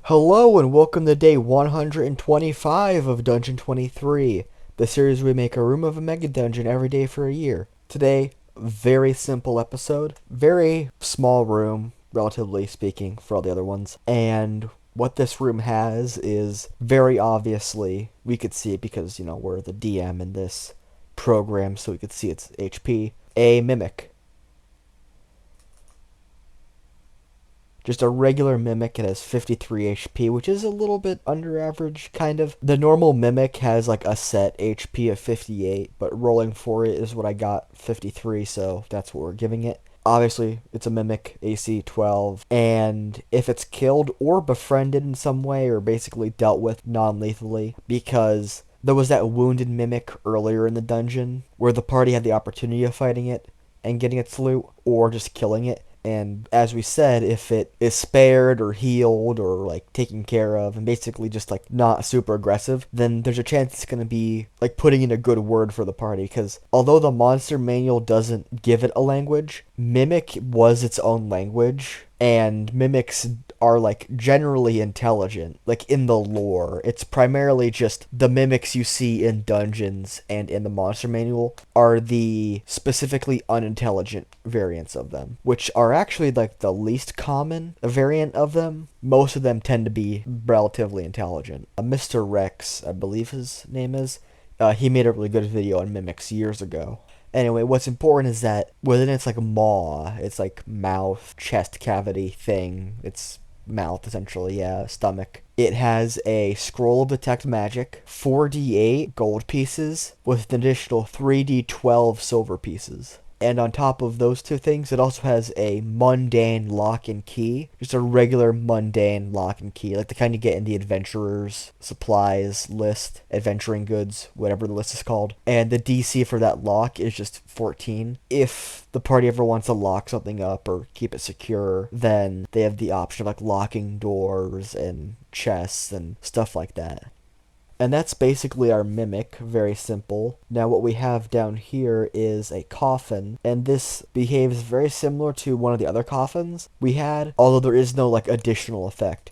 Hello and welcome to day 125 of Dungeon 23, the series where we make a room of a mega dungeon every day for a year. Today, very simple episode, very small room, relatively speaking, for all the other ones. And what this room has is very obviously, we could see it because, we're the DM in this program, so we could see its HP, a mimic. Just a regular Mimic, it has 53 HP, which is a little bit under average, kind of. The normal Mimic has like a set HP of 58, but rolling for it is what I got, 53, so that's what we're giving it. Obviously, it's a Mimic, AC 12, and if it's killed or befriended in some way, or basically dealt with non-lethally, because there was that wounded Mimic earlier in the dungeon, where the party had the opportunity of fighting it and getting its loot, or just killing it. And as we said, if it is spared or healed or like taken care of and basically just like not super aggressive, then there's a chance it's going to be like putting in a good word for the party. Because although the monster manual doesn't give it a language, Mimic was its own language. And mimics are like generally intelligent, like in the lore. It's primarily just the mimics you see in dungeons and in the monster manual are the specifically unintelligent variants of them, which are actually like the least common variant of them. Most of them tend to be relatively intelligent. Mr. Rex, I believe his name is, he made a really good video on mimics years ago. Anyway, what's important is that within its like maw, its like mouth, chest cavity thing, its mouth essentially, yeah, stomach. It has a scroll of detect magic, 4d8 gold pieces with an additional 3d12 silver pieces. And on top of those two things, it also has a mundane lock and key. Just a regular mundane lock and key, like the kind you get in the adventurer's supplies list, adventuring goods, whatever the list is called. And the DC for that lock is just 14. If the party ever wants to lock something up or keep it secure, then they have the option of like locking doors and chests and stuff like that. And that's basically our mimic, very simple. Now what we have down here is a coffin, and this behaves very similar to one of the other coffins we had, although there is no like additional effect.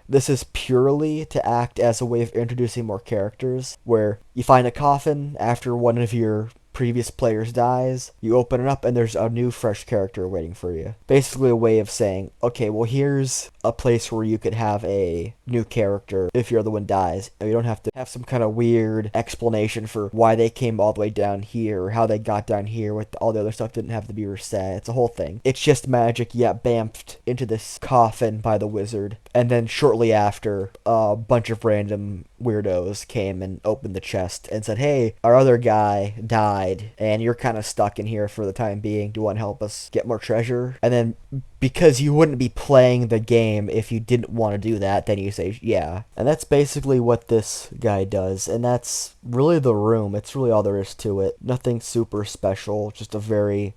This is purely to act as a way of introducing more characters, where you find a coffin after one of your previous players dies, you open it up and there's a new fresh character waiting for you. Basically a way of saying, okay, well here's a place where you could have a new character if your other one dies. You don't have to have some kind of weird explanation for why they came all the way down here or how they got down here with all the other stuff didn't have to be reset. It's a whole thing. It's just magic, yeah, bamfed into this coffin by the wizard. And then shortly after, a bunch of random weirdos came and opened the chest and said, hey, our other guy died and you're kind of stuck in here for the time being. Do you want to help us get more treasure? And then because you wouldn't be playing the game if you didn't want to do that, then you say, yeah. And that's basically what this guy does. And that's really the room. It's really all there is to it. Nothing super special, just a very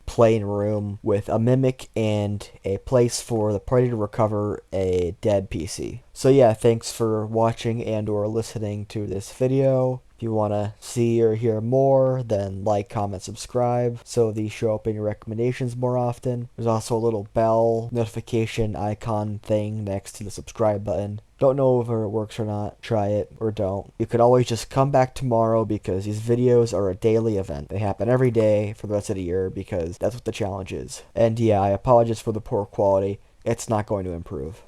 plain room with a mimic and a place for the party to recover a dead PC. So yeah, thanks for watching and or listening to this video. If you want to see or hear more, then like, comment, subscribe so these show up in your recommendations more often. There's also a little bell notification icon thing next to the subscribe button. Don't know if it works or not. Try it or don't. You could always just come back tomorrow because these videos are a daily event. They happen every day for the rest of the year because that's what the challenge is. And yeah, I apologize for the poor quality. It's not going to improve.